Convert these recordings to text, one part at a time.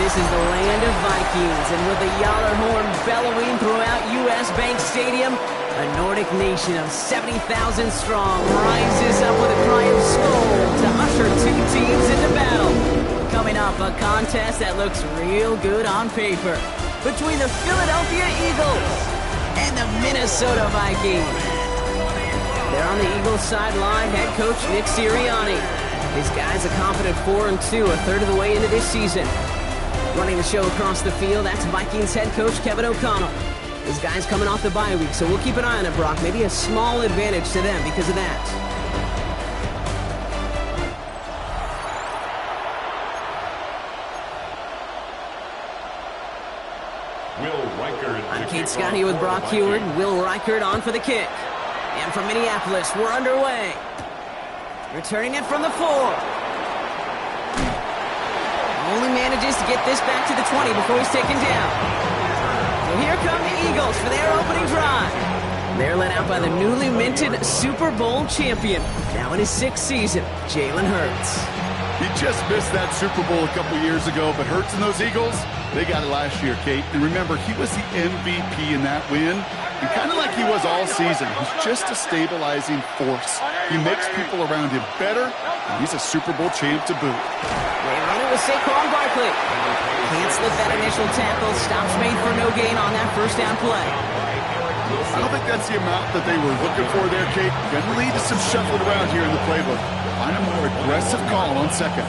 This is the land of Vikings, and with the Yaller horn bellowing throughout U.S. Bank Stadium, a Nordic nation of 70,000 strong rises up with a cry of Skol to usher two teams into battle. Coming up, a contest that looks real good on paper between the Philadelphia Eagles and the Minnesota Vikings. They're on the Eagles sideline, head coach Nick Sirianni. His guys a confident 4-2, a third of the way into this season. Running the show across the field, that's Vikings head coach Kevin O'Connell. His guys coming off the bye week, so we'll keep an eye on it, Brock. Maybe a small advantage to them because of that. I'm Kate Scott here with Brock Heward. Will Reichert on for the kick. And from Minneapolis, we're underway. Returning it from the 4. Only manages to get this back to the 20 before he's taken down. So here come the Eagles for their opening drive. They're led out by the newly minted Super Bowl champion, now in his 6th season, Jalen Hurts. He just missed that Super Bowl a couple years ago, but Hurts and those Eagles, they got it last year, Kate. And remember, he was the MVP in that win. And kind of like he was all season, he's just a stabilizing force. He makes people around him better, and he's a Super Bowl champ to boot. They run it with Saquon Barkley. Can't slip that initial tackle. Stops made for no gain on that first down play. I don't think that's the amount that they were looking for there, Kate. Going to lead to some shuffling around here in the playbook. Find a more aggressive call on second.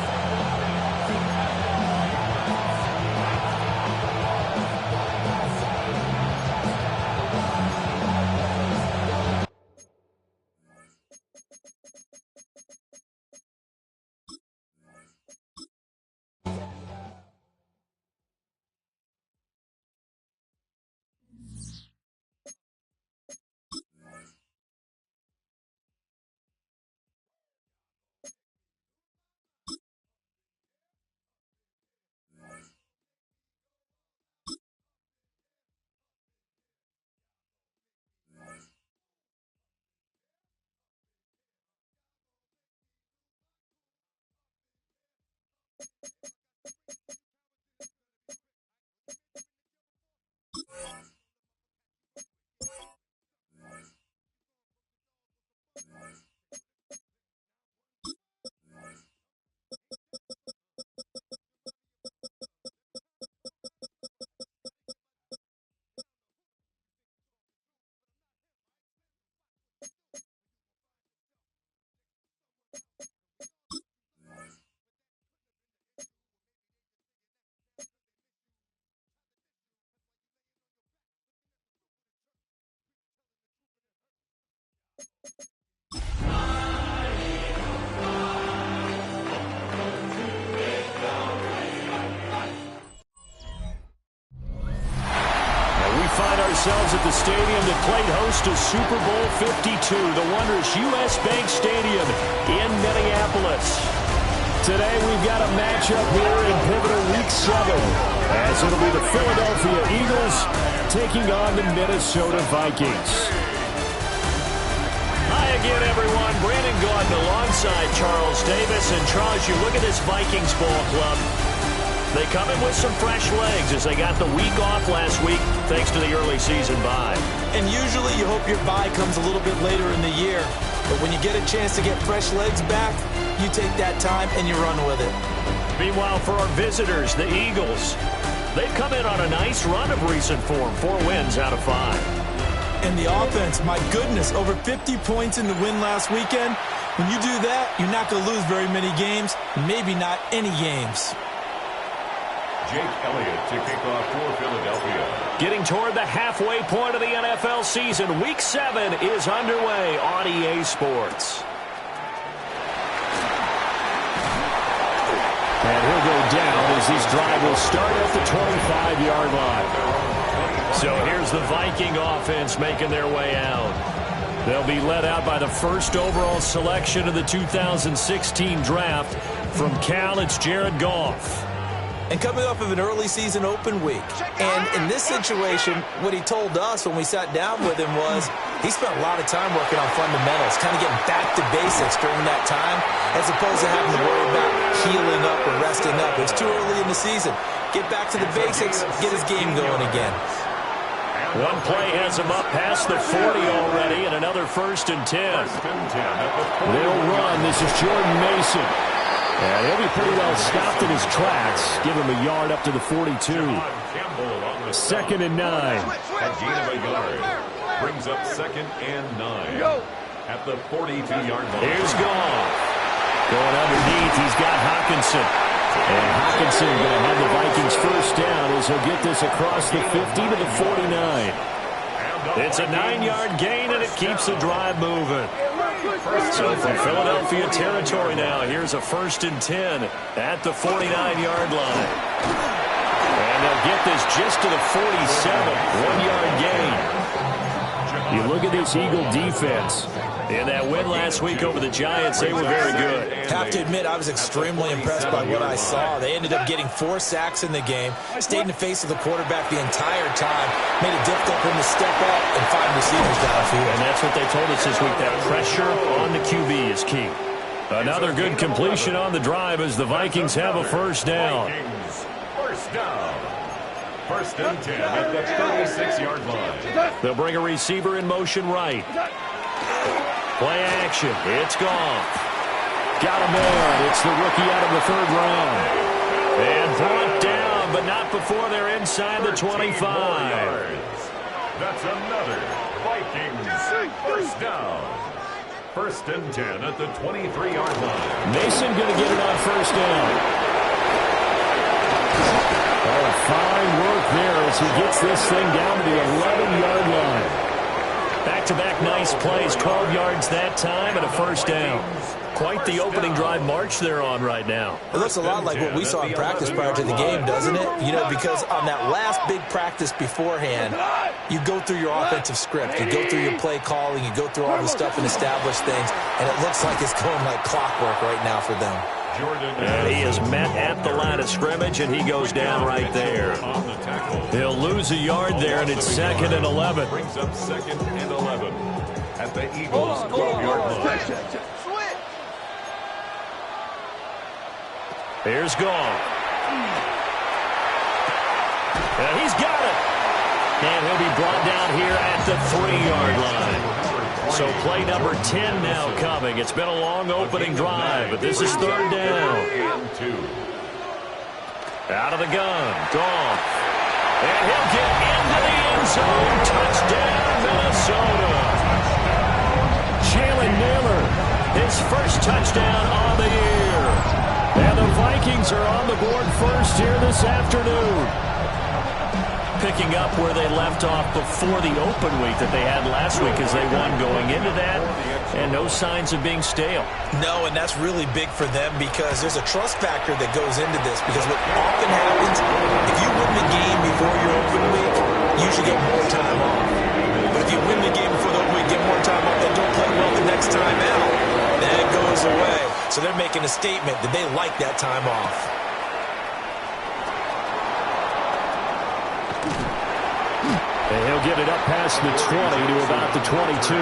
Ourselves at the stadium that played host to Super Bowl 52, the wondrous U.S. Bank Stadium in Minneapolis. Today we've got a matchup here in pivotal Week 7, as it'll be the Philadelphia Eagles taking on the Minnesota Vikings. Hi again, everyone. Brandon Gaudin alongside Charles Davis. And Charles, you look at this Vikings ball club. They come in with some fresh legs as they got the week off last week thanks to the early season bye. And usually you hope your bye comes a little bit later in the year. But when you get a chance to get fresh legs back, you take that time and you run with it. Meanwhile, for our visitors, the Eagles, they've come in on a nice run of recent form, 4 wins out of 5. And the offense, my goodness, over 50 points in the win last weekend. When you do that, you're not going to lose very many games, maybe not any games. Jake Elliott to kick off for Philadelphia. Getting toward the halfway point of the NFL season, Week 7 is underway on EA Sports. And he'll go down as this drive will start at the 25-yard line. So here's the Viking offense making their way out. They'll be led out by the first overall selection of the 2016 draft. From Cal, it's Jared Goff. and coming off of an early season open week. And in this situation, what he told us when we sat down with him was he spent a lot of time working on fundamentals, kind of getting back to basics during that time, as opposed to having to worry about healing up or resting up. It's too early in the season. Get back to the basics, get his game going again. One play has him up past the 40 already, and another 1st and 10. They'll run. This is Jordan Mason. And he'll be pretty well stopped in his tracks. Give him a yard up to the 42. 2nd and 9. A gain of a yard. Brings up 2nd and 9. At the 42-yard line. Here's Goff. Going underneath, he's got Hawkinson. And Hawkinson going to have the Vikings 1st down as he'll get this across the 50 to the 49. It's a 9-yard gain, and it keeps the drive moving. So from Philadelphia territory now, here's a 1st and 10 at the 49-yard line. And they'll get this just to the 47, 1-yard gain. You look at this Eagle defense. In that win last week over the Giants, they were very good. Have to admit, I was extremely impressed by what I saw. They ended up getting 4 sacks in the game, stayed in the face of the quarterback the entire time, made it difficult for him to step up and find receivers downfield. And that's what they told us this week, that pressure on the QB is key. Another good completion on the drive as the Vikings have a 1st down. First down. 1st and 10 at the 36-yard line. They'll bring a receiver in motion right. Play action. It's Goff. Got him there. It's the rookie out of the 3rd round. And brought down, but not before they're inside the 25. That's another Vikings 1st down. 1st and 10 at the 23-yard line. Mason going to get it on 1st down. Oh, fine work there as he gets this thing down to the 11-yard line. Back-to-back nice plays, 12 yards that time, and a 1st down. Quite the opening drive march they're on right now. It looks a lot like what we saw in practice prior to the game, doesn't it? You know, because on that last big practice beforehand, you go through your offensive script, you go through your play calling, you go through all the stuff and establish things, and it looks like it's going like clockwork right now for them. And he is met at the line of scrimmage, and he goes down right there. He'll lose a yard there, and it's 2nd and 11. Brings up 2nd and 11 at the Eagles' 12-yard line. Here's Goff. And he's got it. And he'll be brought down here at the 3-yard line. So play number 10 now coming. It's been a long opening drive, but this is 3rd down. Out of the gun, Goff. And he'll get into the end zone. Touchdown, Minnesota. Jalen Naylor, his 1st touchdown on the year. And the Vikings are on the board 1st here this afternoon. Picking up where they left off before the open week that they had last week as they won going into that, and no signs of being stale. No, and that's really big for them because there's a trust factor that goes into this because what often happens, if you win the game before your open week, you should get more time off. But if you win the game before the open week, get more time off, and don't play well the next time out, that goes away. So they're making a statement that they like that time off. And he'll get it up past the 20 to about the 22.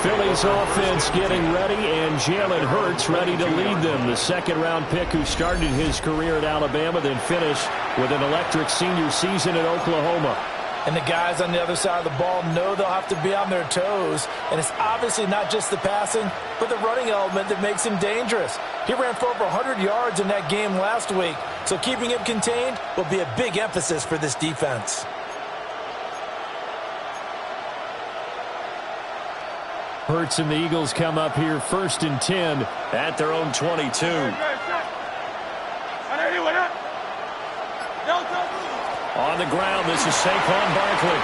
Philly's offense getting ready, and Jalen Hurts ready to lead them. The 2nd-round pick who started his career at Alabama, then finished with an electric senior season at Oklahoma. And the guys on the other side of the ball know they'll have to be on their toes. And it's obviously not just the passing, but the running element that makes him dangerous. He ran for over 100 yards in that game last week, so keeping him contained will be a big emphasis for this defense. Hurts and the Eagles come up here 1st and 10 at their own 22. On the ground, this is Saquon Barkley.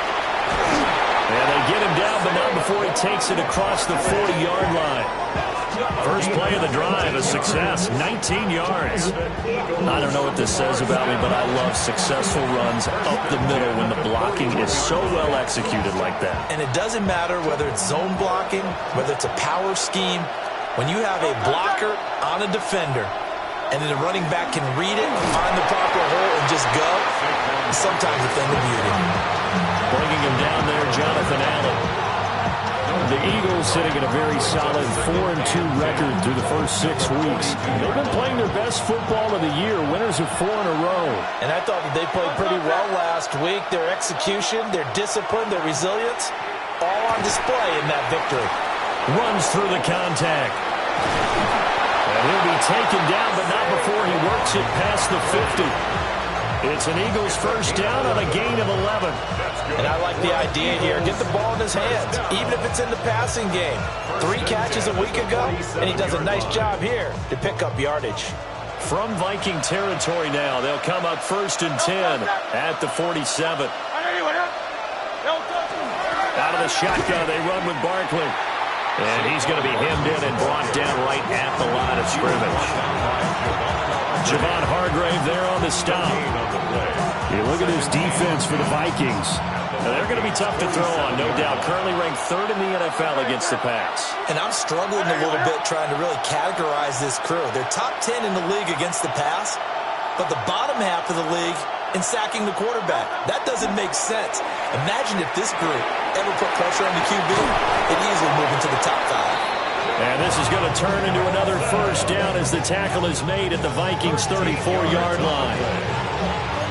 And they get him down, but not before he takes it across the 40-yard line. First play of the drive, a success, 19 yards. I don't know what this says about me, but I love successful runs up the middle when the blocking is so well executed like that. And it doesn't matter whether it's zone blocking, whether it's a power scheme. When you have a blocker on a defender, and then the running back can read it, find the proper hole, and just go, sometimes a thing of beauty. Bringing him down there, Jonathan Allen. The Eagles sitting at a very solid 4-2 record through the first 6 weeks. They've been playing their best football of the year, winners of 4 in a row. And I thought that they played pretty well last week. Their execution, their discipline, their resilience, all on display in that victory. Runs through the contact. And he'll be taken down, but not before he works it past the 50. It's an Eagles first down on a gain of 11. And I like the idea here. Get the ball in his hands, even if it's in the passing game. 3 catches a week ago, and he does a nice job here to pick up yardage. From Viking territory now, they'll come up first and 10 at the 47. Out of the shotgun, they run with Barkley. And he's going to be hemmed in and brought down right at the line of scrimmage. Javon Hargrave there on the stop. You look at this defense for the Vikings. Now, they're going to be tough to throw on, no doubt. Currently ranked 3rd in the NFL against the pass. And I'm struggling a little bit trying to really categorize this crew. They're top 10 in the league against the pass, but the bottom half of the league in sacking the quarterback. That doesn't make sense. Imagine if this group ever put pressure on the QB, it'd easily move into the top 5. And this is going to turn into another first down as the tackle is made at the Vikings' 34-yard line.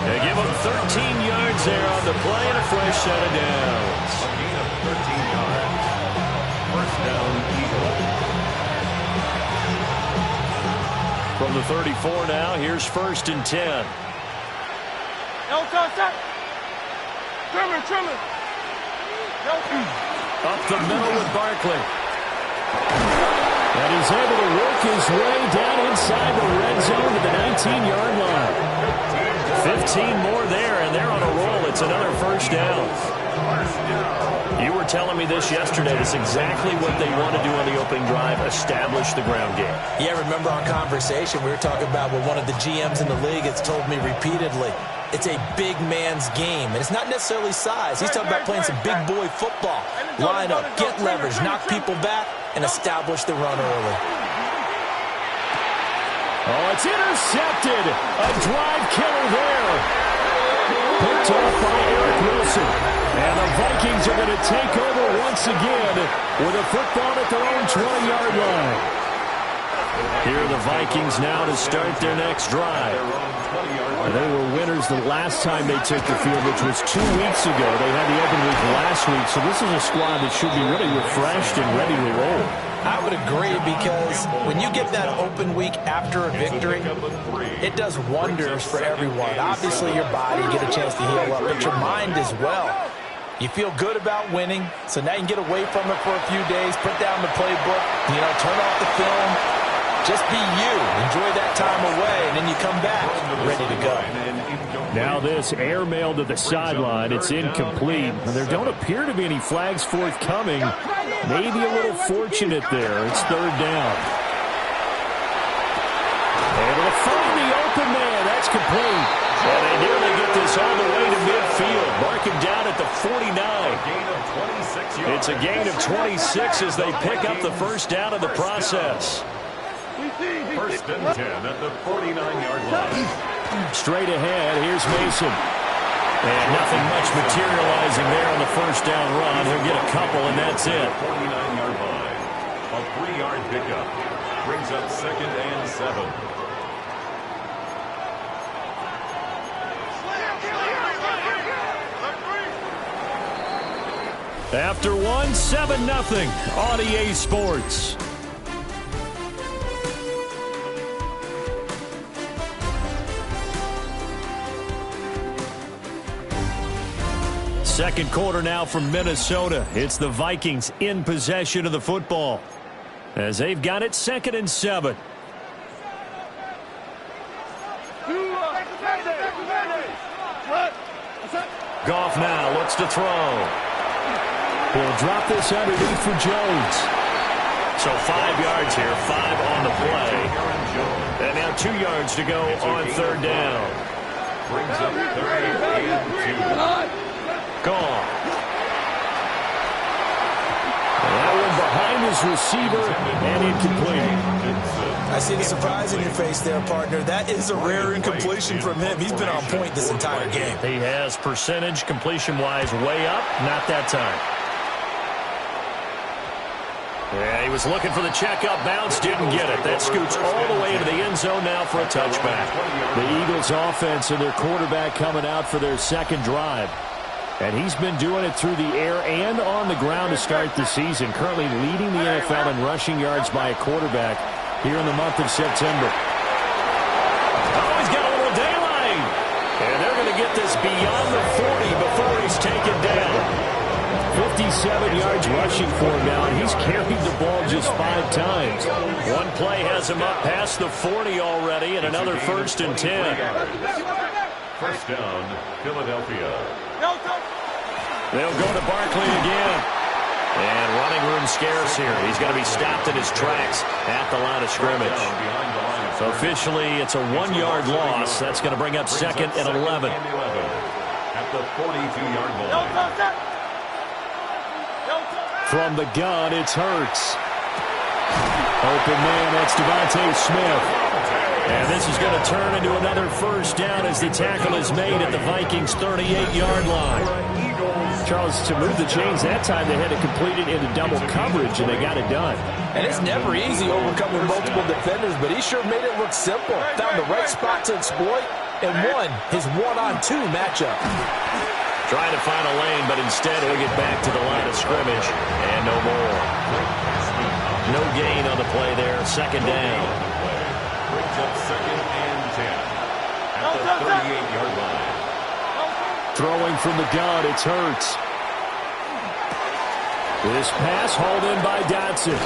They give them 13 yards there on the play and a fresh set of downs. A gain of 13 yards. First down, Eagles. From the 34 now, here's first and 10. Up the middle with Barkley. And he's able to work his way down inside the red zone to the 19-yard line. 15 more there, and they're on a roll. It's another first down. You were telling me this yesterday. It's exactly what they want to do on the opening drive, establish the ground game. Yeah, remember our conversation we were talking about with one of the GMs in the league has told me repeatedly, it's a big man's game, and it's not necessarily size. He's talking about playing some big boy football. Line up, get leverage, knock people back, and establish the run early. Oh, it's intercepted. A drive killer there. Picked off by Eric Wilson. And the Vikings are going to take over once again with a football at their own 20-yard line. Here are the Vikings now to start their next drive. They were winners the last time they took the field, which was 2 weeks ago. They had the open week last week, so this is a squad that should be really refreshed and ready to roll. I would agree, because when you get that open week after a victory, it does wonders for everyone. Obviously, your body, get a chance to heal up, but your mind as well. You feel good about winning, so now you can get away from it for a few days, put down the playbook, turn off the film, just be you. Enjoy that time away, and then you come back ready to go. Now this airmail to the sideline. It's incomplete. There don't appear to be any flags forthcoming. Maybe a little fortunate there. It's 3rd down. Able to find the open man. That's complete. And they nearly get this all the way to midfield. Mark him down at the 49. It's a gain of 26 as they pick up the first down of the process. First and 10 at the 49-yard line. Straight ahead, here's Mason. And nothing much materializing there on the first down run. He'll get a couple, and that's it. 49-yard line. A 3-yard pickup. Brings up 2nd and 7. After one, 7-0 on EA Sports. Second quarter now from Minnesota. It's the Vikings in possession of the football as they've got it 2nd and 7. Goff now looks to throw. He'll drop this underneath for Jones. So 5 yards here, 5 on the play. And now 2 yards to go on 3rd down. Brings up 3rd and 2. Gone. That one behind his receiver and incomplete. I see the surprise in your face there, partner. That is a rare incompletion from him. He's been on point this entire game. He has percentage completion-wise way up. Not that time. Yeah, he was looking for the checkup bounce, didn't get it. That scoots all the way into the end zone now for a touchback. The Eagles offense and their quarterback coming out for their second drive. And he's been doing it through the air and on the ground to start the season, currently leading the NFL in rushing yards by a quarterback here in the month of September. Oh, he's got a little daylight. And they're going to get this beyond the 40 before he's taken down. 57 yards rushing for him now, and he's carried the ball just 5 times. One play has him up past the 40 already, and another 1st and 10. First down, Philadelphia. They'll go to Barkley again. And running room scarce here. He's going to be stopped in his tracks at the line of scrimmage. So officially, it's a 1-yard loss. That's going to bring up 2nd and 11. At the 42-yard line. From the gun, it's Hurts. Open man, that's Devontae Smith. And this is going to turn into another first down as the tackle is made at the Vikings' 38-yard line. Charles, to move the chains that time, they had to complete it into double coverage, and they got it done. And it's never easy overcoming multiple defenders, but he sure made it look simple. Found the right spot to exploit and won his 1-on-2 matchup. Trying to find a lane, but instead he'll get back to the line of scrimmage. And no more. No gain on the play there. 2nd down. Brings up 2nd and 10. At the 38-yard line. Throwing from the gun, it's Hurts. This pass hauled in by Dotson.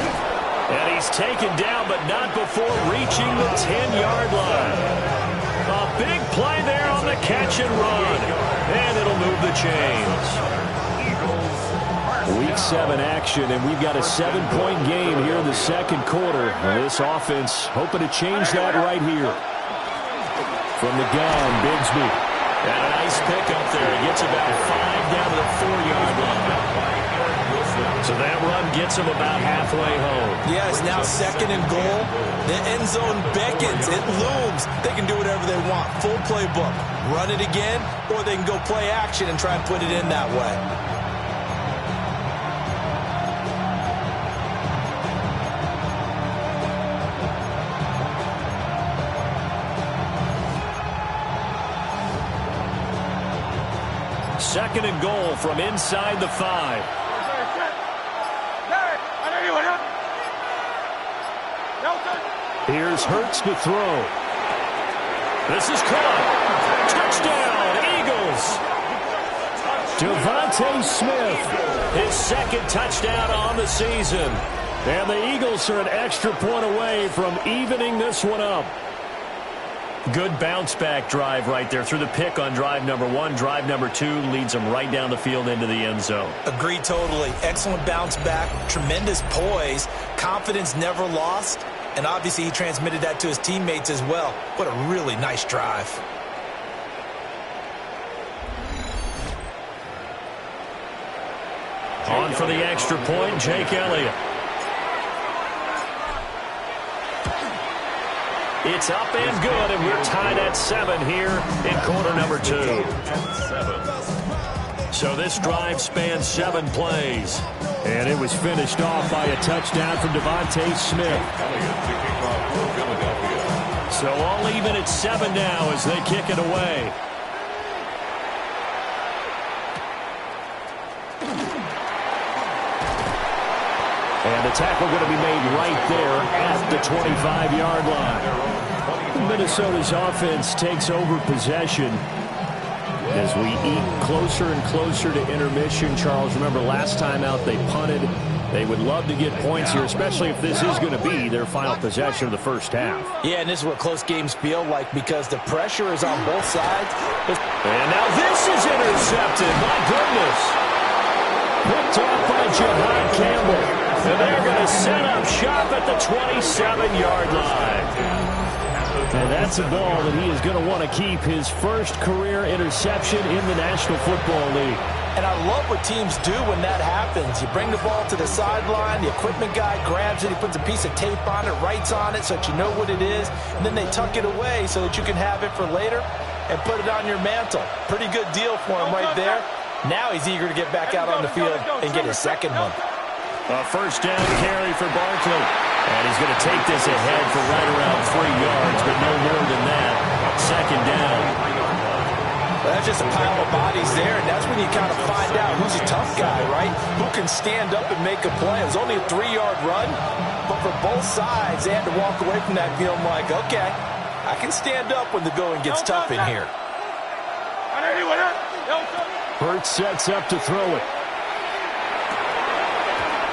And he's taken down, but not before reaching the 10-yard line. A big play there on the catch and run. And it'll move the chains. Week 7 action, and we've got a 7-point game here in the second quarter. And this offense hoping to change that right here. From the gun, Bigsby. And a nice pick up there. He gets about 5 down to the 4-yard line. So that run gets him about halfway home. Yeah, it's now 2nd and goal. The end zone beckons. It looms. They can do whatever they want. Full playbook. Run it again, or they can go play action and try and put it in that way. Second and goal from inside the 5. Here's Hurts to throw. This is caught. Touchdown, Eagles. Devontae Smith, his 2nd touchdown on the season. And the Eagles are an extra point away from evening this one up. Good bounce-back drive right there through the pick on drive number 1. Drive number 2 leads them right down the field into the end zone. Agreed totally. Excellent bounce back, tremendous poise, confidence never lost, and obviously he transmitted that to his teammates as well. What a really nice drive. On for the extra point, Jake Elliott. It's up and good, and we're tied at 7 here in quarter number 2. So this drive spans 7 plays. And it was finished off by a touchdown from Devontae Smith. So all even at 7 now as they kick it away. And the tackle going to be made right there at the 25-yard line. Minnesota's offense takes over possession as we eat closer and closer to intermission. Charles, remember last time out they punted. They would love to get points here, especially if this is going to be their final possession of the first half. Yeah, and this is what close games feel like because the pressure is on both sides. And now this is intercepted. My goodness. Picked off by Jahad Campbell. And they're going to set up shop at the 27-yard line. And that's a ball that he is going to want to keep, his first career interception in the National Football League. And I love what teams do when that happens. You bring the ball to the sideline, the equipment guy grabs it, he puts a piece of tape on it, writes on it so that you know what it is, and then they tuck it away so that you can have it for later and put it on your mantle. Pretty good deal for him right there. Now he's eager to get back out on the field and get his second one. A first down carry for Barkley. And he's going to take this ahead for right around 3 yards, but no more than that. Second down. Well, that's just a pile of bodies there, and that's when you kind of find out who's a tough guy, right? Who can stand up and make a play. It was only a 3-yard run, but for both sides, they had to walk away from that feeling like, okay, I can stand up when the going gets tough in here. Hurts sets up to throw it.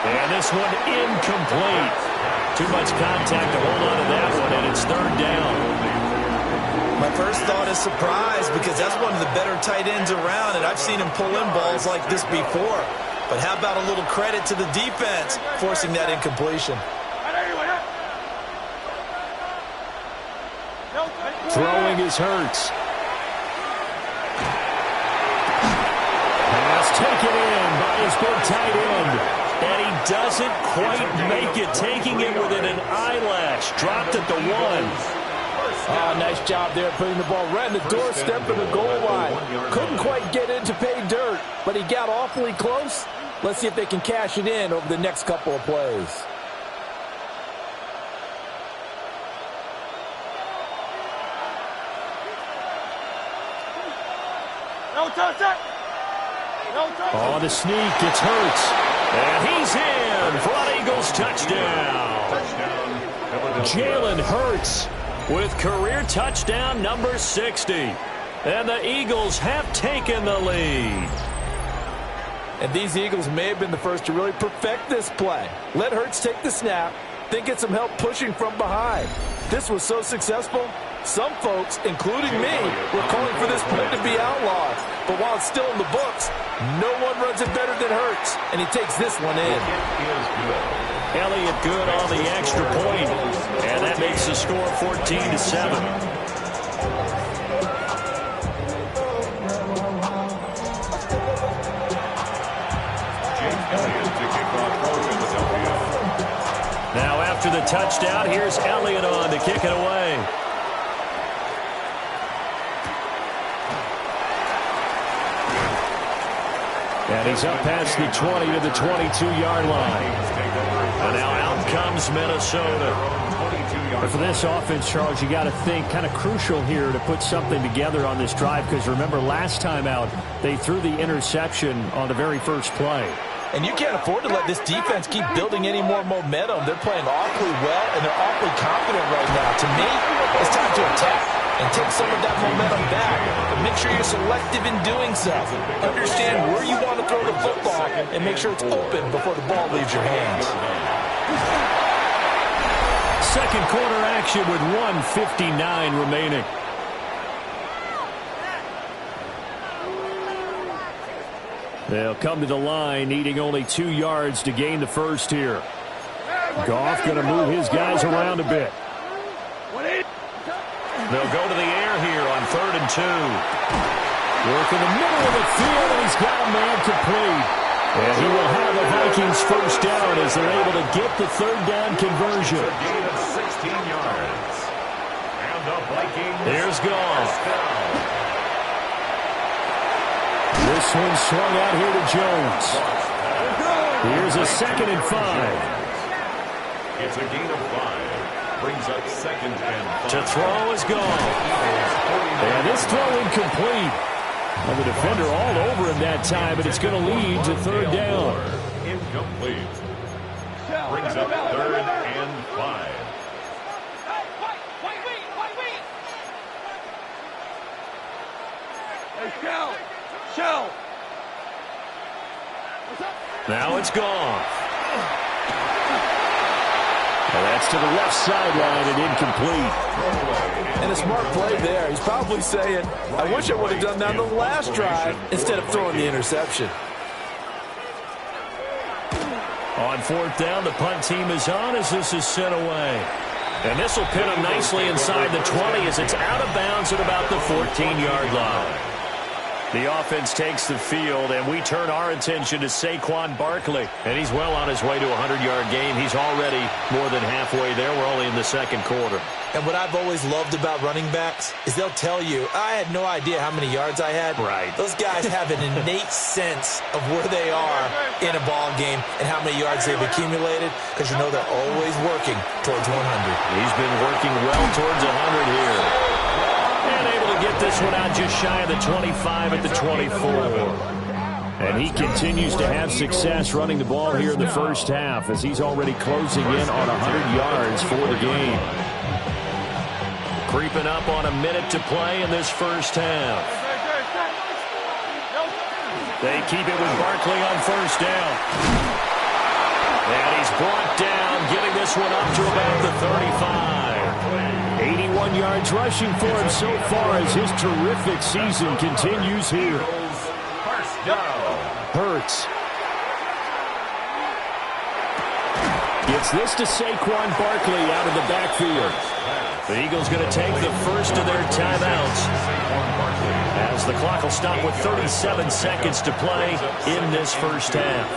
And this one incomplete. Too much contact to hold on to that one, and it's third down. My first thought is surprise because that's one of the better tight ends around, and I've seen him pull in balls like this before. But how about a little credit to the defense forcing that incompletion? Throwing is Hurts. Pass taken in by his big tight end. And he doesn't quite make it, taking it within an eyelash. Dropped at the 1. Oh, nice job there putting the ball right in the doorstep of the goal line. Couldn't quite get in to pay dirt, but he got awfully close. Let's see if they can cash it in over the next couple of plays. On the sneak, it's Hurts. And he's in for an Eagles touchdown. Jalen Hurts with career touchdown number 60. And the Eagles have taken the lead. And these Eagles may have been the first to really perfect this play. Let Hurts take the snap, then get some help pushing from behind. This was so successful, some folks, including me, were calling for this play to be outlawed. But while it's still in the books, no one runs it better than Hurts, and he takes this one in. Elliott good on the extra point, and that makes the score 14-7. Now after the touchdown, here's Elliott on to kick it away. And he's up past the 20 to the 22-yard line. And now out comes Minnesota. But for this offense, Charles, you got to think kind of crucial here to put something together on this drive, because remember last time out they threw the interception on the very first play. And you can't afford to let this defense keep building any more momentum. They're playing awfully well, and they're awfully confident right now. To me, it's time to attack and take some of that momentum back. But make sure you're selective in doing so. Understand where you want to throw the football and make sure it's open before the ball leaves your hands. Second quarter action with 1:59 remaining. They'll come to the line needing only 2 yards to gain the first here. Goff going to move his guys around a bit. They'll go to the air here on 3rd and 2. Work in the middle of the field, and he's got a man complete. And he will have the Vikings first down as they're able to get the 3rd down conversion. A gain of 16 yards. And the Vikings. Here's Goff. This one swung out here to Jones. Here's a 2nd and 5. It's a gain of 5. Brings up 2nd and 5. To throw is gone. And this throw incomplete. And the defender all over him that time, but it's going to lead to 3rd down. Incomplete. Brings up 3rd and 5. Now it's gone. And that's to the left sideline and incomplete. And a smart play there. He's probably saying, I wish I would have done that on the last drive instead of throwing the interception. On 4th down, the punt team is on as this is sent away. And this will pin him nicely inside the 20 as it's out of bounds at about the 14-yard line. The offense takes the field, and we turn our attention to Saquon Barkley. And he's well on his way to a 100-yard game. He's already more than halfway there. We're only in the second quarter. And what I've always loved about running backs is they'll tell you, I had no idea how many yards I had. Right. Those guys have an innate sense of where they are in a ball game and how many yards they've accumulated, because you know they're always working towards 100. He's been working well towards 100 here. And able to get this one out just shy of the 25 at the 24. And he continues to have success running the ball here in the first half as he's already closing in on 100 yards for the game. Creeping up on a minute to play in this first half. They keep it with Barkley on first down. And he's brought down, getting this one up to about the 35. 81 yards rushing for him so far as his terrific season continues here. Hurts gets this to Saquon Barkley out of the backfield. The Eagles going to take the first of their timeouts as the clock will stop with 37 seconds to play in this first half.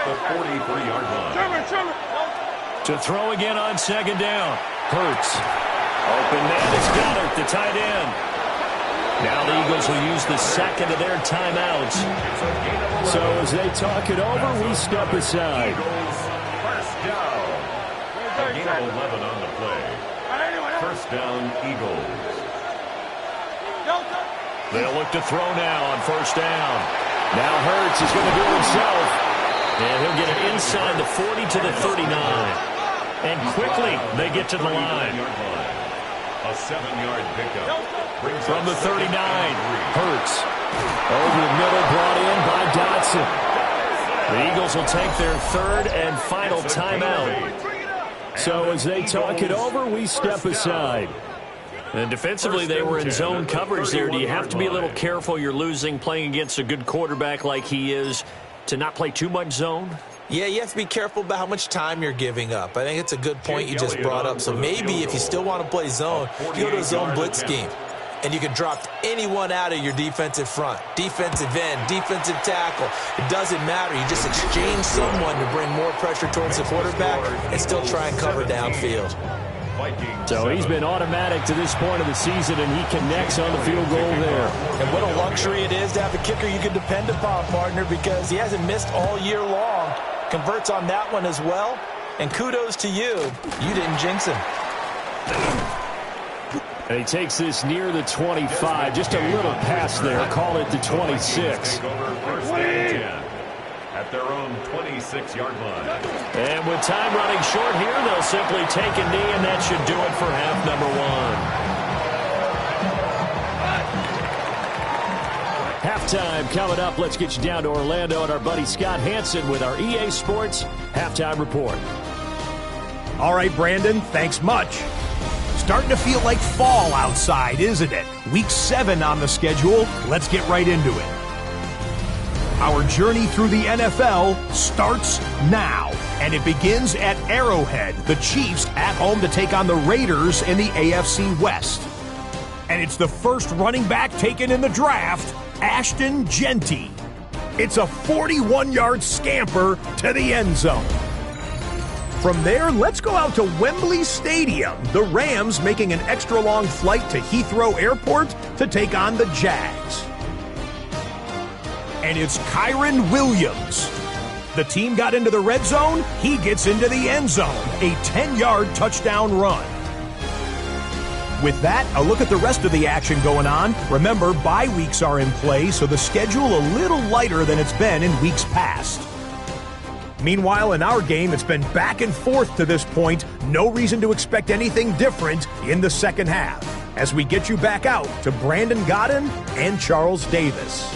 The 43-yard line. To throw again on second down. Hurts. Open man is Goddard, the tight end. Now the Eagles will use the second of their timeouts. So as they talk it over, we step aside. First down. A gain of 11 on the play. First down, Eagles. They'll look to throw now on first down. Now Hurts is going to do it himself. And he'll get it inside the 40 to the 39. And quickly they get to the line. A 7-yard pickup. From the 39, Hurts. Over the middle, brought in by Dotson. The Eagles will take their third and final timeout. So as they talk it over, we step aside. And defensively, they were in zone coverage there. Do you have to be a little careful? You're losing, playing against a good quarterback like he is, to not play too much zone? Yeah, you have to be careful about how much time you're giving up. I think it's a good point you just brought up. So maybe if you still want to play zone, you go to a zone blitz scheme. And you can drop anyone out of your defensive front. Defensive end, defensive tackle. It doesn't matter. You just exchange someone to bring more pressure towards the quarterback and still try and cover downfield. So he's been automatic to this point of the season, and he connects on the field goal there. And what a luxury it is to have a kicker you can depend upon, partner, because he hasn't missed all year long. Converts on that one as well. And kudos to you. You didn't jinx him. And he takes this near the 25. Just a little pass there. Call it the 26. At their own 26-yard line. And with time running short here, they'll simply take a knee, and that should do it for half number one. Halftime coming up. Let's get you down to Orlando and our buddy Scott Hansen with our EA Sports Halftime Report. All right, Brandon, thanks much. Starting to feel like fall outside, isn't it? Week 7 on the schedule. Let's get right into it. Our journey through the NFL starts now, and it begins at Arrowhead. The Chiefs at home to take on the Raiders in the AFC West. And it's the first running back taken in the draft, Ashton Genty. It's a 41-yard scamper to the end zone. From there, let's go out to Wembley Stadium. The Rams making an extra-long flight to Heathrow Airport to take on the Jags. And it's Kyron Williams. The team got into the red zone. He gets into the end zone. A 10-yard touchdown run. With that, a look at the rest of the action going on. Remember, bye weeks are in play, so the schedule a little lighter than it's been in weeks past. Meanwhile, in our game, it's been back and forth to this point. No reason to expect anything different in the second half, as we get you back out to Brandon Godden and Charles Davis.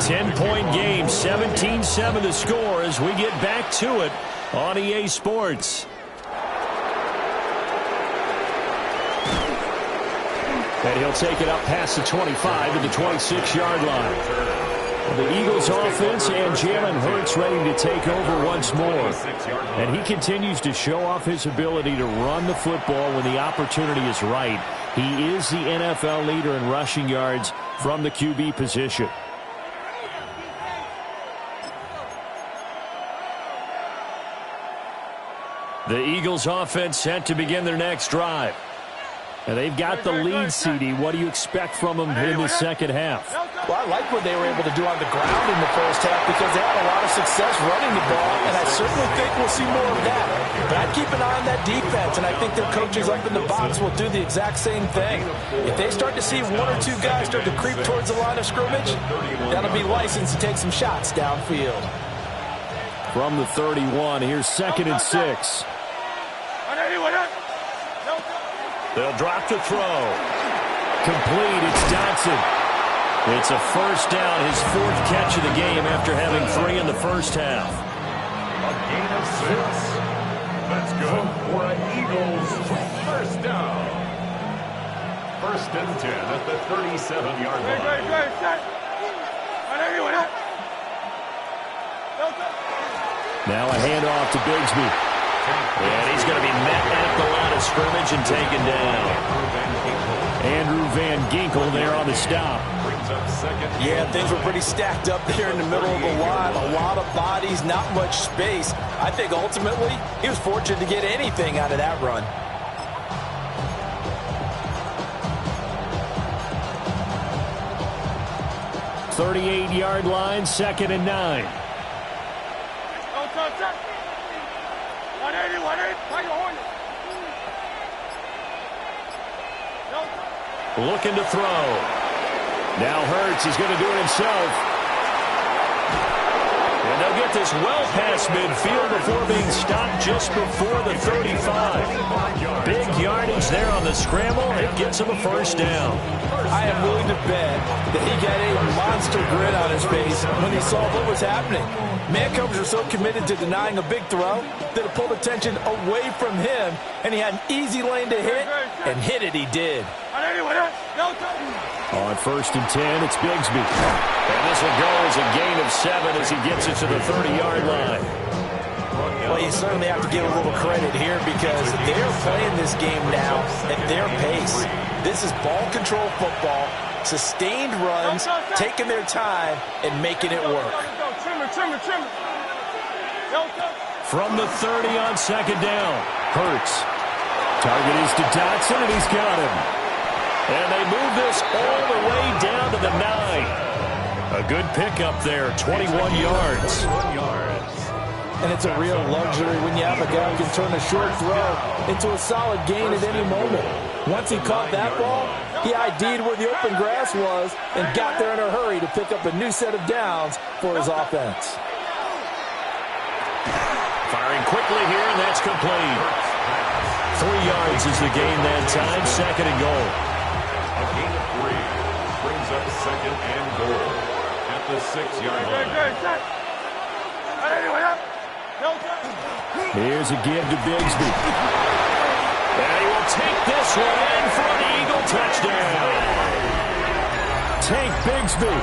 10-point game, 17-7 the score as we get back to it on EA Sports. And he'll take it up past the 25 to the 26-yard line. The Eagles offense and Jalen Hurts ready to take over once more. And he continues to show off his ability to run the football when the opportunity is right. He is the NFL leader in rushing yards from the QB position. The Eagles offense set to begin their next drive. And they've got the lead, CD. What do you expect from them in the second half? Well, I like what they were able to do on the ground in the first half because they had a lot of success running the ball, and I certainly think we'll see more of that. But I'd keep an eye on that defense, and I think their coaches up in the box will do the exact same thing. If they start to see one or two guys start to creep towards the line of scrimmage, that'll be licensed to take some shots downfield. From the 31, here's 2nd and 6. They'll drop to throw. Complete, it's Dotson. It's a first down, his 4th catch of the game after having 3 in the first half. A gain of 6. That's good for an Eagles first down. 1st and 10 at the 37-yard line. Now a handoff to Bigsby. And he's going to be met at the line of scrimmage and taken down. Andrew Van Ginkel there on the stop. Yeah, things were pretty stacked up there in the middle of the line. A lot of bodies, not much space. I think ultimately he was fortunate to get anything out of that run. .38-yard line, 2nd and 9. Looking to throw. Now Hurts is going to do it himself. And they'll get this well past midfield before being stopped just before the 35. Big yardage there on the scramble. It gets him a first down. I am willing to bet that he got a monster grin on his face when he saw what was happening. Man coverage are so committed to denying a big throw that it pulled attention away from him, and he had an easy lane to hit, and hit it he did. On 1st and 10, it's Bigsby. And this will go as a gain of 7 as he gets it to the 30-yard line. Well, you certainly have to give a little credit here because they're playing this game now at their pace. This is ball control football, sustained runs, taking their time, and making it work. From the 30 on 2nd down, Hurts. Target is to Dotson, and he's got him. And they move this all the way down to the 9. A good pickup there, 21 yards. And it's a real luxury when you have a guy who can turn a short throw into a solid gain at any moment. Once he caught that ball, he ID'd where the open grass was and got there in a hurry to pick up a new set of downs for his offense. Firing quickly here, and that's complete. 3 yards is the gain that time, 2nd and goal. A gain of 3 brings up 2nd and goal at the 6-yard line. Here's a give to Bigsby. And he will take this one in for the Eagle touchdown. Tank Bigsby,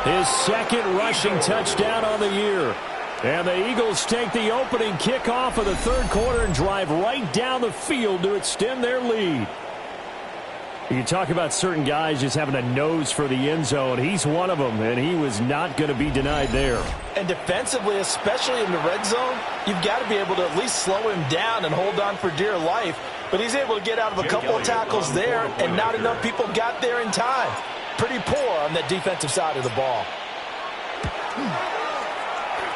his 2nd rushing touchdown on the year. And the Eagles take the opening kickoff of the 3rd quarter and drive right down the field to extend their lead. You talk about certain guys just having a nose for the end zone. He's one of them, and he was not going to be denied there. And defensively, especially in the red zone, you've got to be able to at least slow him down and hold on for dear life. But he's able to get out of a couple of tackles there, and not enough people got there in time. Pretty poor on the defensive side of the ball.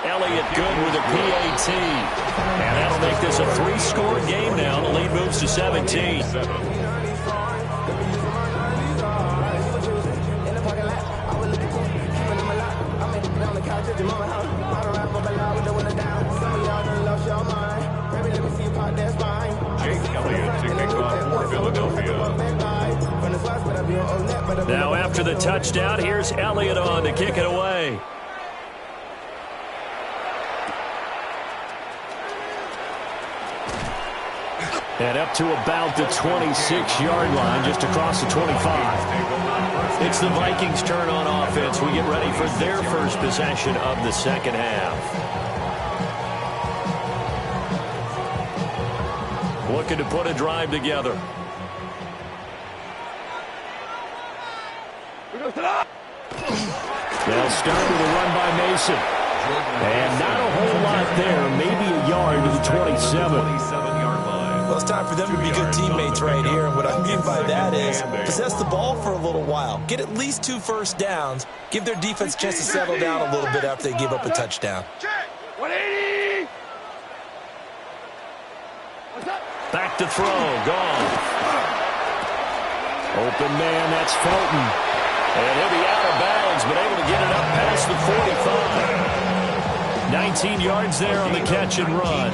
Elliott good with a PAT. And that'll make this a 3-score game now. The lead moves to 17. Now after after the touchdown. Here's Elliott on to kick it away. And up to about the 26-yard line, just across the 25. It's the Vikings' turn on offense. We get ready for their first possession of the second half. Looking to put a drive together. They'll start with a run by Mason. And not a whole lot there, maybe a yard to the 27. Well, it's time for them to be good teammates right here. And what I mean by that is possess the ball for a little while. Get at least 2 first downs. Give their defense a chance to settle down a little bit after they give up a touchdown. 180. Back to throw. Gone. Open man, that's Fulton. And he'll be out of bounds, but able to get it up past the 45. 19 yards there on the catch and run.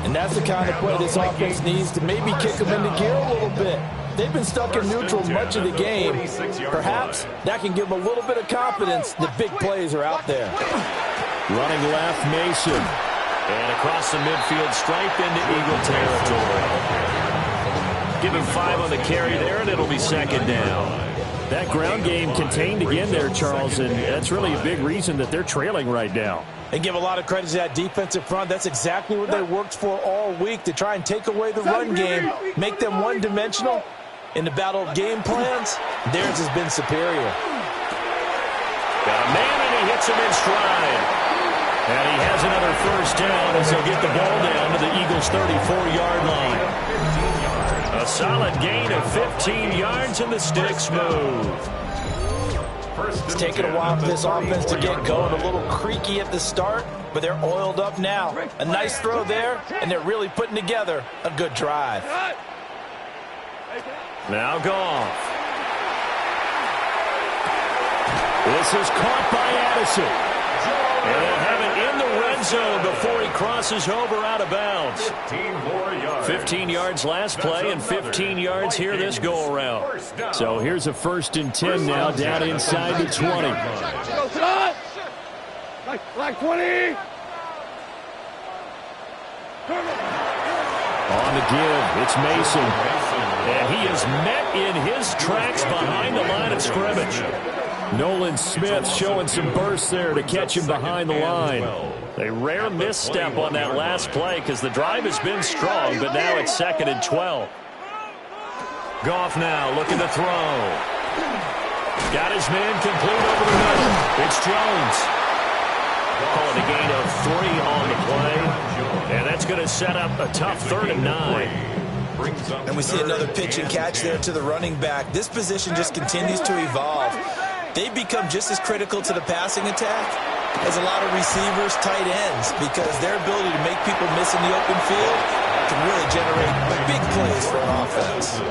And that's the kind of play this offense needs to maybe kick them into gear a little bit. They've been stuck in neutral much of the game. Perhaps that can give them a little bit of confidence that big plays are out there. Running left, Mason. And across the midfield stripe into Eagle territory. Give him 5 on the carry there, and it'll be second down. That ground game contained again there, Charles, and that's really a big reason that they're trailing right now. And give a lot of credit to that defensive front. That's exactly what they worked for all week, to try and take away the run game, make them one-dimensional. In the battle of game plans, theirs has been superior. Got a man, and he hits him in stride. And he has another first down as he'll get the ball down to the Eagles' 34-yard line. A solid gain of 15 yards, and the sticks move. It's taken a while for this offense to get going. A little creaky at the start, but they're oiled up now. A nice throw there, and they're really putting together a good drive. Now Goff. This is caught by Addison. And they'll have it in the red zone before he crosses over out of bounds. 15 yards last play and 15 yards here this go-around. So here's a 1st and 10 now down inside the 20. Like 20. On the give, it's Mason. And he is met in his tracks behind the line of scrimmage. Nolan Smith showing some burst there to catch him behind the line. A rare misstep on that last play because the drive has been strong, but now it's 2nd and 12. Goff now looking to throw. Got his man complete over the middle. It's Jones. Calling a gain of 3 on the play. And that's going to set up a tough 3rd and 9. And we see another pitch and catch there to the running back. This position just continues to evolve. They've become just as critical to the passing attack as a lot of receivers, tight ends, because their ability to make people miss in the open field can really generate big plays for an offense.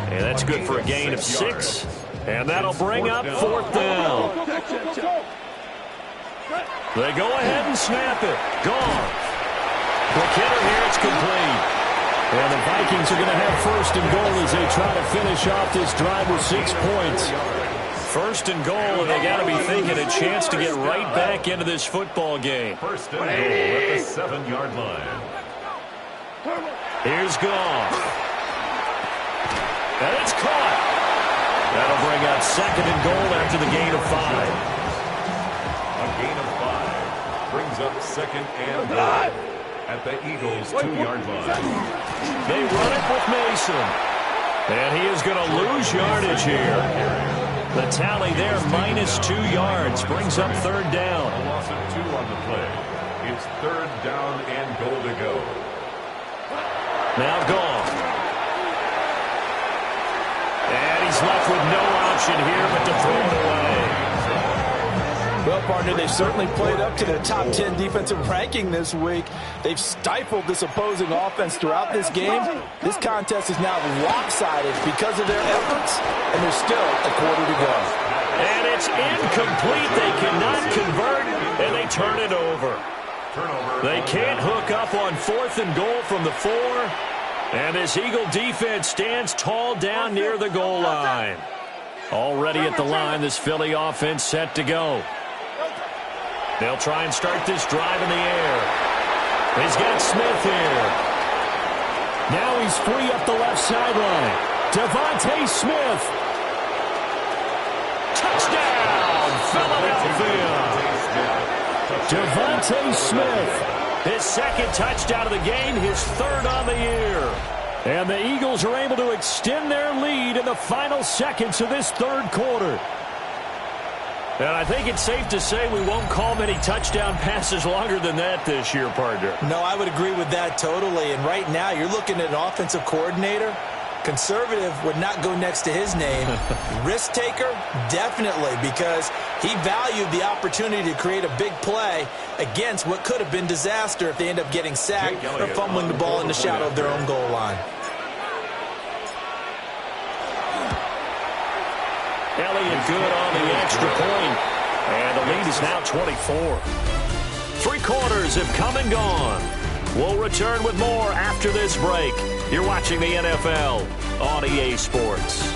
And that's good for a gain of 6. And that'll bring up 4th down. They go ahead and snap it. Gone. Quick hitter here. It's complete. And the Vikings are going to have 1st and goal as they try to finish off this drive with 6 points. 1st and goal, and they got to be thinking a chance to get right back into this football game. 1st and goal at the 7-yard line. Here's Goff. And it's caught. That'll bring up 2nd and goal after the gain of 5. A gain of 5 brings up 2nd and goal at the Eagles' 2-yard line. They run it with Mason. And he is going to lose yardage here. The tally there, -2 yards, brings up 3rd down. A loss of 2 on the play. It's 3rd down and goal to go. Now Goff. And he's left with no option here but to throw it away. Well, partner, they've certainly played up to their top 10 defensive ranking this week. They've stifled this opposing offense throughout this game. This contest is now lopsided because of their efforts, and there's still a quarter to go. And it's incomplete. They cannot convert, and they turn it over. They can't hook up on 4th and goal from the 4, and this Eagle defense stands tall down near the goal line. Already at the line, this Philly offense set to go. They'll try and start this drive in the air. He's got Smith here. Now he's free up the left sideline. Devontae Smith. Touchdown, Philadelphia. Devontae Smith. His second touchdown of the game, his third on the year. And the Eagles are able to extend their lead in the final seconds of this third quarter. And I think it's safe to say we won't call many touchdown passes longer than that this year, partner. No, I would agree with that totally. And right now, you're looking at an offensive coordinator. Conservative would not go next to his name. Risk taker, definitely, because he valued the opportunity to create a big play against what could have been disaster if they end up getting sacked or fumbling the ball in the shadow of their own goal line. Elliott good on the extra point. And the lead is now 24. Three quarters have come and gone. We'll return with more after this break. You're watching the NFL on EA Sports.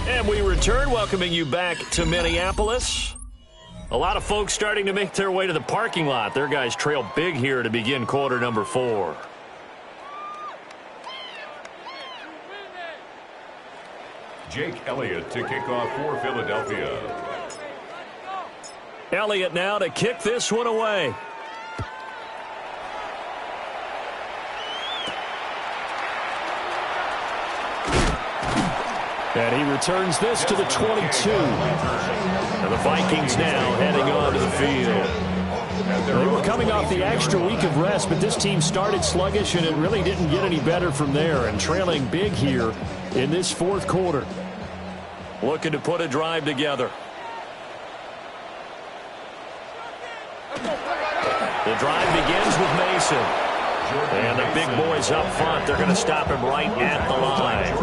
And we return, welcoming you back to Minneapolis. A lot of folks starting to make their way to the parking lot. Their guys trail big here to begin quarter number 4. Jake Elliott to kick off for Philadelphia. Elliott now to kick this one away. And he returns this to the 22. And the Vikings now heading onto the field. They were coming off the extra week of rest, but this team started sluggish, and it really didn't get any better from there, and trailing big here in this fourth quarter. Looking to put a drive together. The drive begins with Mason. And the big boys up front, they're going to stop him right at the line.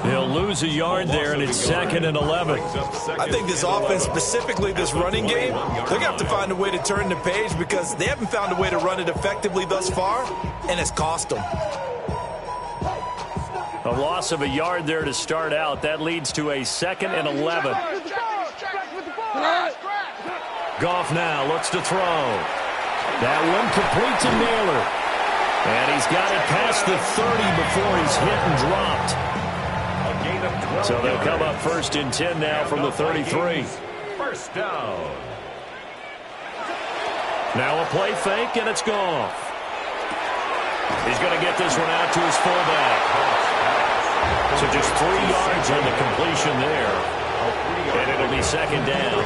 He'll lose a yard there, and it's 2nd and 11. I think this offense, specifically this running game, they're going to have to find a way to turn the page because they haven't found a way to run it effectively thus far, and it's cost them. A loss of a yard there to start out. That leads to a 2nd and 11. Goff now looks to throw. That one complete to Naylor. And he's got it past the 30 before he's hit and dropped. So they'll come up 1st and 10 now from the 33. First down. Now a play fake, and it's Goff. He's going to get this one out to his fullback. So just 3 yards on the completion there. And it'll be 2nd down.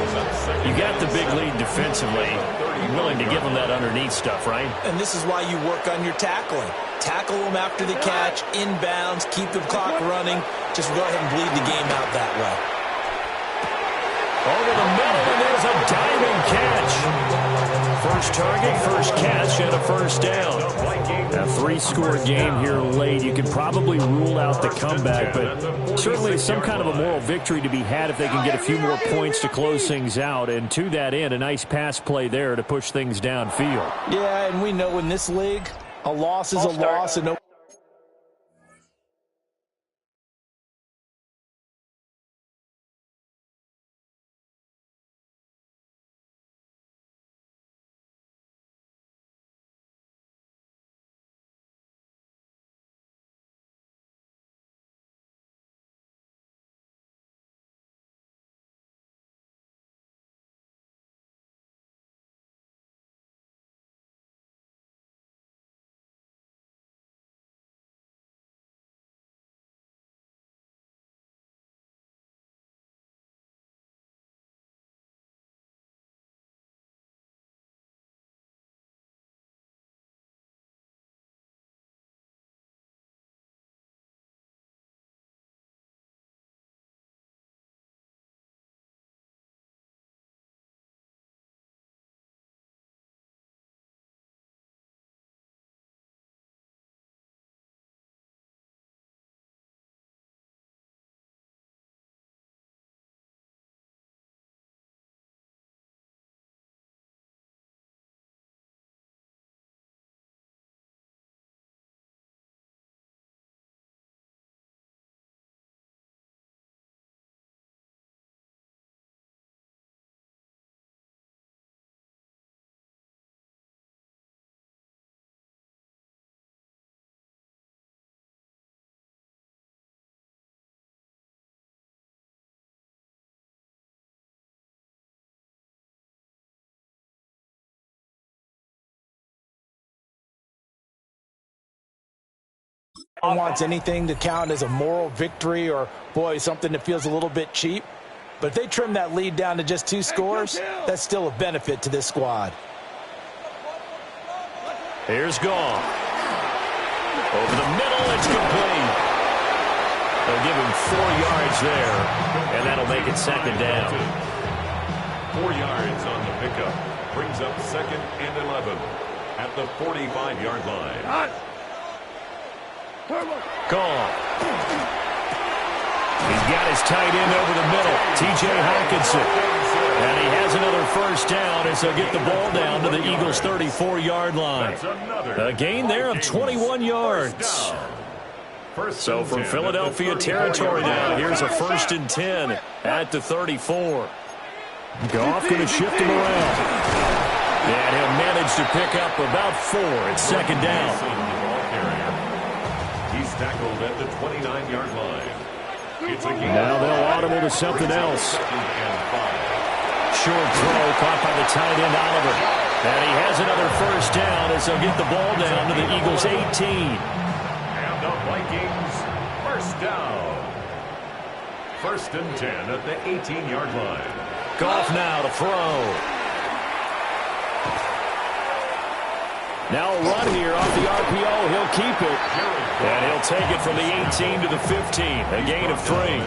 You got the big lead defensively. You're willing to give them that underneath stuff, right? And this is why you work on your tackling. Tackle them after the catch, inbounds, keep the clock running. Just go ahead and bleed the game out that way. Over the middle, and there's a diving catch. First target, first catch, and a first down. A 3-score game here late. You could probably rule out the comeback, but certainly some kind of a moral victory to be had if they can get a few more points to close things out. And to that end, a nice pass play there to push things downfield. Yeah, and we know in this league, a loss is a loss, and no wants anything to count as a moral victory or, boy, something that feels a little bit cheap. But if they trim that lead down to just 2 scores, that's still a benefit to this squad. Here's Goff. Over the middle, it's complete. They'll give him 4 yards there, and that'll make it second down. 4 yards on the pickup. Brings up 2nd and 11 at the 45-yard line. Goff. He's got his tight end over the middle, T.J. Hawkinson. And he has another first down as they'll get the ball down to the Eagles' 34-yard line. A gain there of 21 yards. So from Philadelphia territory now, here's a 1st and 10 at the 34. Goff going to shift him around. And he'll manage to pick up about 4 at second down. He's tackled at the 29-yard line. Now they'll audible to something else. Short throw caught by the tight end Oliver. And he has another first down as they'll get the ball down to the Eagles' 18. And the Vikings, first down. 1st and 10 at the 18-yard line. Goff now to throw. Now a run here off the RPO. He'll keep it. And he'll take it from the 18 to the 15. A gain of 3.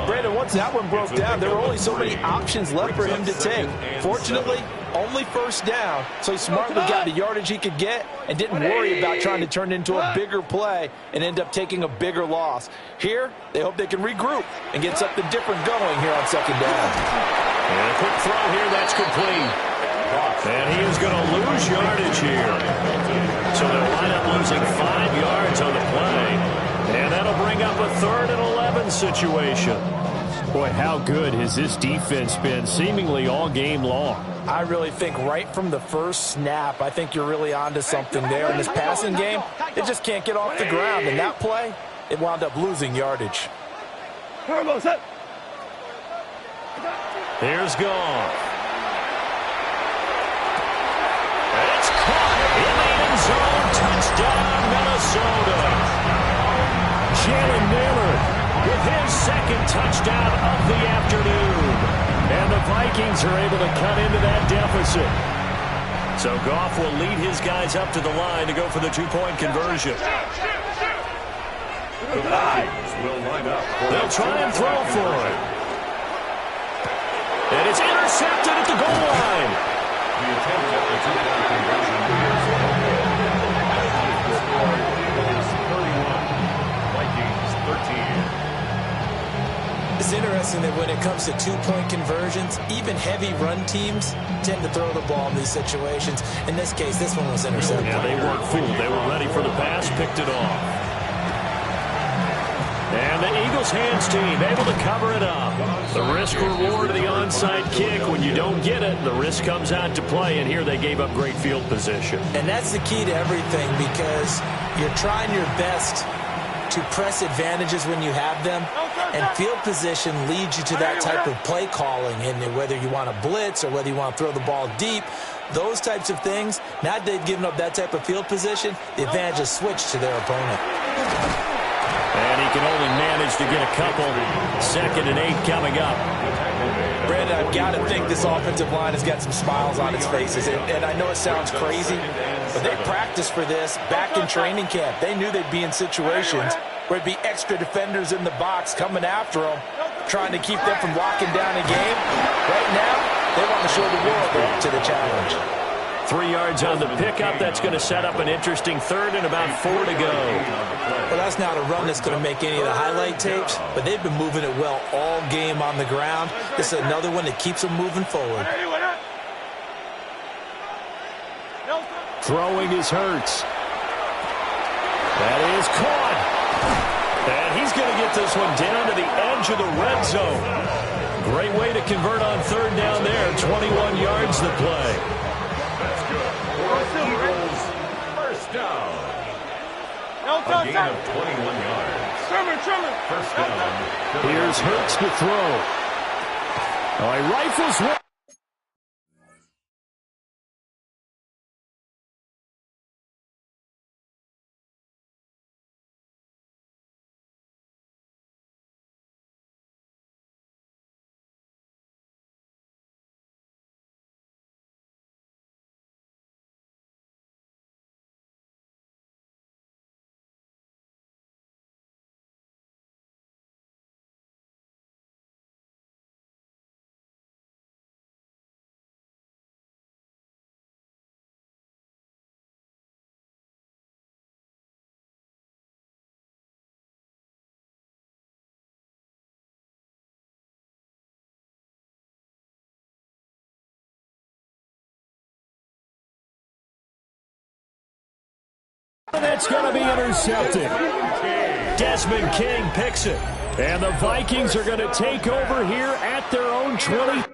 Brandon, once that one broke down, there were only so many options left for him to take. Fortunately, only first down, so he smartly got the yardage he could get and didn't worry about trying to turn it into a bigger play and end up taking a bigger loss. Here, they hope they can regroup and get something different going here on second down. And a quick throw here, that's complete. And he is going to lose yardage here. So they'll wind up losing 5 yards on the play. And that'll bring up a 3rd and 11 situation. Boy, how good has this defense been seemingly all game long? I really think right from the first snap, I think you're really onto something there. In this passing game, they just can't get off the ground. And that play, it wound up losing yardage. Here's Goff. It's caught in the end zone. Touchdown, Minnesota. Jalen Naylor with his 2nd touchdown of the afternoon. And the Vikings are able to cut into that deficit. So Goff will lead his guys up to the line to go for the 2-point conversion. The Vikings will line up. They'll try and throw for it. And it's intercepted at the goal line. The attempt at the 2-point conversion is the score is 31. Vikings 13. It's interesting that when it comes to 2-point conversions, even heavy run teams tend to throw the ball in these situations. In this case, this one was intercepted. Yeah, they weren't fooled. They were ready for the pass, picked it off. And the Eagles hands team able to cover it up. The risk reward of the onside kick. When you don't get it, the risk comes out to play, and here they gave up great field position. And that's the key to everything, because you're trying your best to press advantages when you have them, and field position leads you to that type of play calling. And whether you want to blitz or whether you want to throw the ball deep, those types of things, now that they've given up that type of field position, the advantage is switched to their opponent. And he can only manage to get a couple. 2nd and 8 coming up. Brandon, I've got to think this offensive line has got some smiles on its faces. And I know it sounds crazy, but they practiced for this back in training camp. They knew they'd be in situations where it'd be extra defenders in the box coming after them, trying to keep them from locking down a game. Right now, they want to show the world they're up to the challenge. 3 yards on the pickup. That's going to set up an interesting 3rd and about 4 to go. Well, that's not a run that's going to make any of the highlight tapes, but they've been moving it well all game on the ground. This is another one that keeps them moving forward. Throwing is Hurts. That is caught. And he's going to get this one down to the edge of the red zone. Great way to convert on 3rd down there. 21 yards the play. That's good. For the Eagles, first down. A gain of 21 yards. First down. Here's Hurts to throw. Oh, he rifles one. That's going to be intercepted. Desmond King picks it. And the Vikings are going to take over here at their own 20.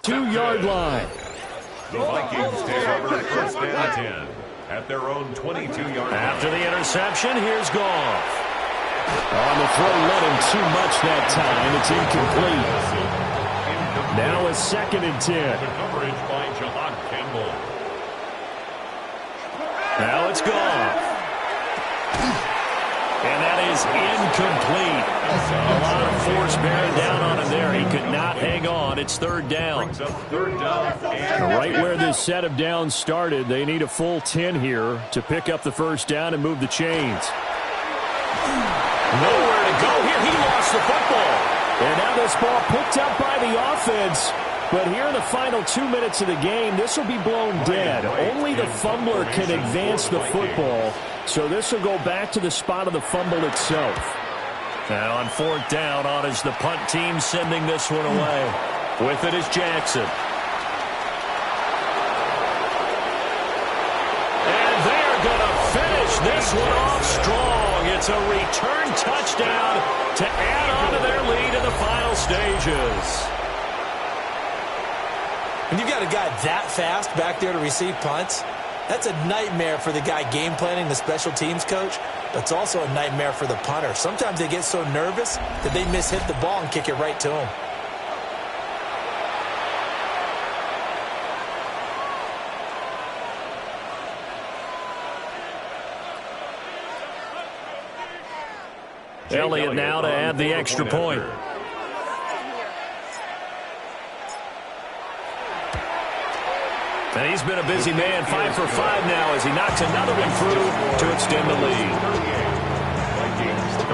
2-yard line. The Vikings take over first and 10 at their own 22-yard line. After the interception, here's Goff. On the throw, led him too much that time. It's incomplete. Now a 2nd and 10. The coverage by John Campbell. Now it's Goff. And that is incomplete. A lot of force bearing down on him there. He could not hang on. It's 3rd down. Brings up 3rd down and Right where this set of downs started, they need a full 10 here to pick up the 1st down and move the chains. Nowhere to go here. He lost the football. And now this ball picked up by the offense. But here in the final 2 minutes of the game, this will be blown dead. Only the fumbler can advance the football. So this will go back to the spot of the fumble itself. Now on 4th down, on is the punt team sending this one away. With it is Jackson. And they're going to finish this one off strong. It's a return touchdown to add on to their lead in the final stages. When you've got a guy that fast back there to receive punts, that's a nightmare for the guy game planning, the special teams coach, but it's also a nightmare for the punter. Sometimes they get so nervous that they mishit the ball and kick it right to him. Elliott now to add the extra point. And he's been a busy man, 5 for 5 now as he knocks another one through to extend the lead.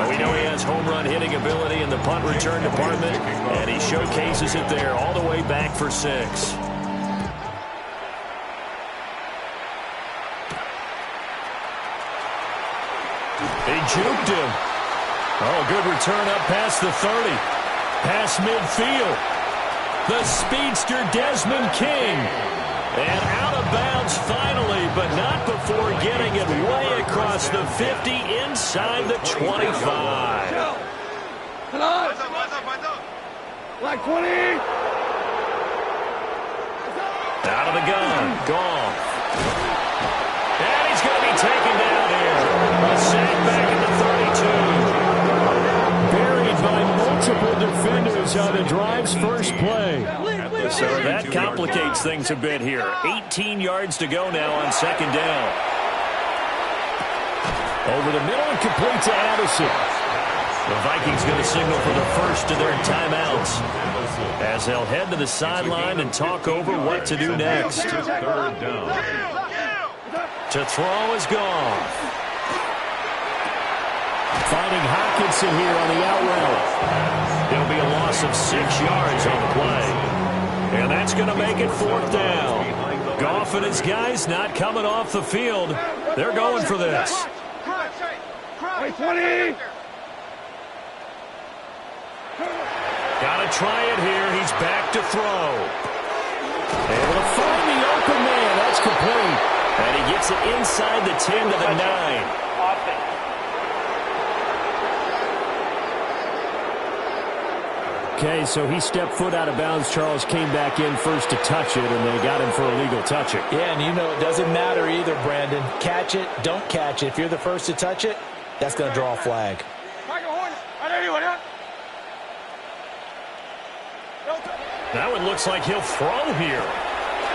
We know he has home run hitting ability in the punt return department, and he showcases it there all the way back for 6. They juked him. Oh, good return up past the 30. Past midfield. The speedster Desmond King. And out of bounds finally, but not before getting it way across the 50 inside the 25. Like 20. Out of the gun. Goff. And he's going to be taken down here. A sack back at the 32. Buried by multiple defenders on the drive's first play. So that complicates things a bit here. 18 yards to go now on 2nd down. Over the middle and complete to Addison. The Vikings going to signal for the first of their timeouts as they'll head to the sideline and talk over what to do next. 3rd down. To throw is Goff. Finding Hockenson here on the out route. It'll be a loss of 6 yards on the play. And that's going to make it 4th down. Goff and his guys not coming off the field. They're going for this. 20. Got to try it here. He's back to throw. Able to find the open man. That's complete. And he gets it inside the 10 to the 9. Okay, so he stepped foot out of bounds. Charles came back in first to touch it, and they got him for a legal touching. Yeah, and you know it doesn't matter either, Brandon. Catch it, don't catch it. If you're the first to touch it, that's going to draw a flag. That one looks like he'll throw here.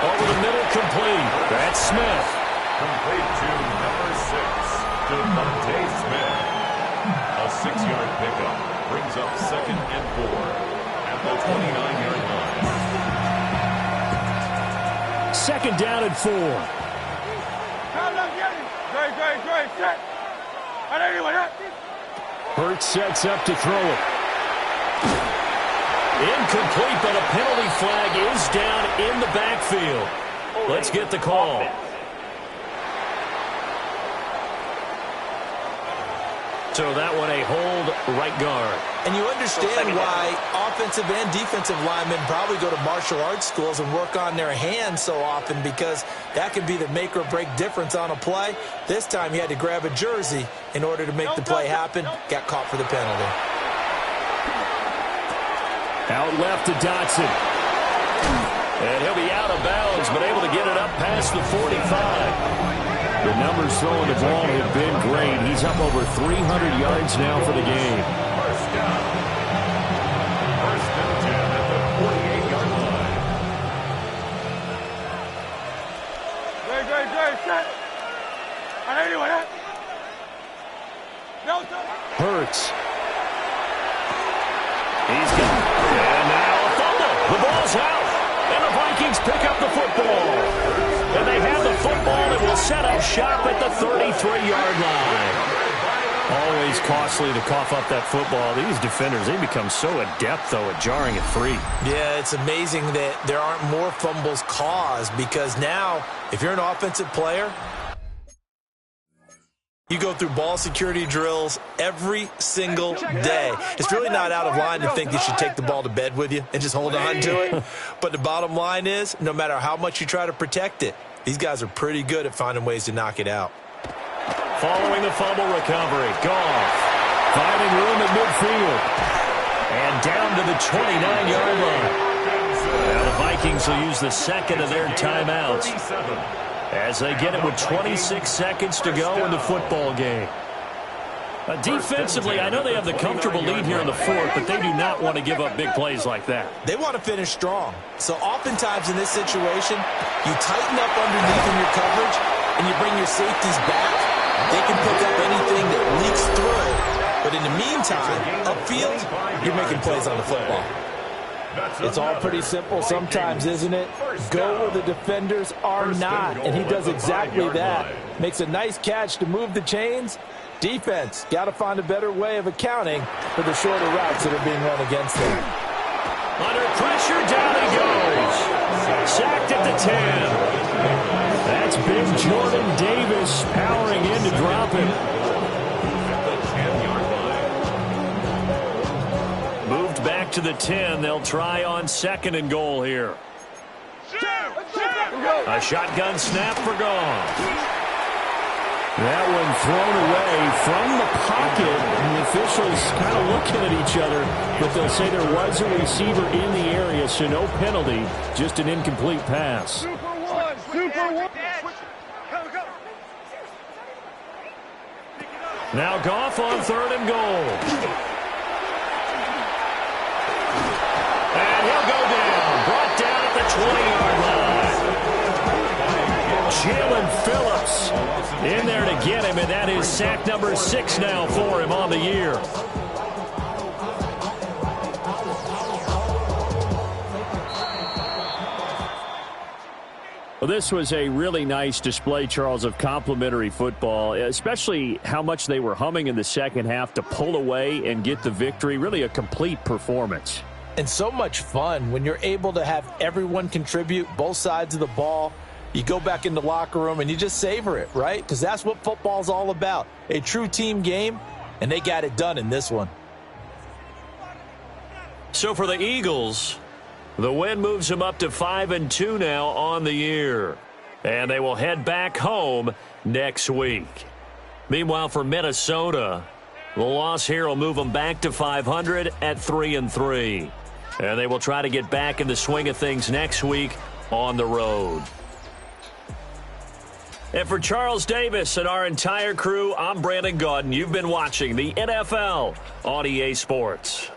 Over the middle, complete. That's Smith. Complete to number 6, Devontae Smith. A 6-yard pickup brings up 2nd and 4 at the 29-yard line. 2nd down and 4. Hurts sets up to throw it. Incomplete, but a penalty flag is down in the backfield. Let's get the call. So that one a hold right guard. And you understand why offensive and defensive linemen probably go to martial arts schools and work on their hands so often, because that can be the make or break difference on a play. This time he had to grab a jersey in order to make the play happen. Got caught for the penalty. Out left to Dotson. And he'll be out of bounds, but able to get it up past the 45. The numbers throwing the ball have been great. He's up over 300 yards now for the game. First down. First and 10 at the 48-yard line. Great, set. Anyway, Hurts. He's got it. And now a fumble. The ball's out. And the Vikings pick up the football. And they have the football and will set up shop at the 33-yard line. Always costly to cough up that football. These defenders, they become so adept, though, at jarring it free. Yeah, it's amazing that there aren't more fumbles caused because now, if you're an offensive player, you go through ball security drills every single day. It's really not out of line to think you should take the ball to bed with you and just hold on to it. But the bottom line is, no matter how much you try to protect it, these guys are pretty good at finding ways to knock it out. Following the fumble recovery, Goff finding room at midfield. And down to the 29-yard line. Now the Vikings will use the second of their timeouts as they get it with 26 seconds to go in the football game. Defensively, I know they have the comfortable lead here in the fourth, but they do not want to give up big plays like that. They want to finish strong. So oftentimes in this situation, you tighten up underneath in your coverage, and you bring your safeties back. They can pick up anything that leaks through. But in the meantime, upfield, you're making plays on the football. It's all pretty simple sometimes, isn't it? Go where the defenders are not, and he does exactly that. Makes a nice catch to move the chains. Defense, got to find a better way of accounting for the shorter routes that are being run against them. Under pressure, down he goes. Sacked at the 10. That's big Jordan Davis powering in to drop him. Moved back to the 10. They'll try on second and goal here. A shotgun snap for Goff. That one thrown away from the pocket. And the officials kind of looking at each other, but they'll say there was a receiver in the area, so no penalty, just an incomplete pass. Super one. Now Goff on third and goal. And he'll go down. Brought down at the 20-yard line. Jalen Phillips in there to get him, and that is sack number 6 now for him on the year. Well, this was a really nice display, Charles, of complimentary football, especially how much they were humming in the second half to pull away and get the victory. Really a complete performance. And so much fun when you're able to have everyone contribute, both sides of the ball. You go back in the locker room and you just savor it, right? Because that's what football's all about. A true team game, and they got it done in this one. So for the Eagles, the win moves them up to 5-2 now on the year. And they will head back home next week. Meanwhile, for Minnesota, the loss here will move them back to 500 at 3-3. And they will try to get back in the swing of things next week on the road. And for Charles Davis and our entire crew, I'm Brandon Gaudin. You've been watching the NFL on EA Sports.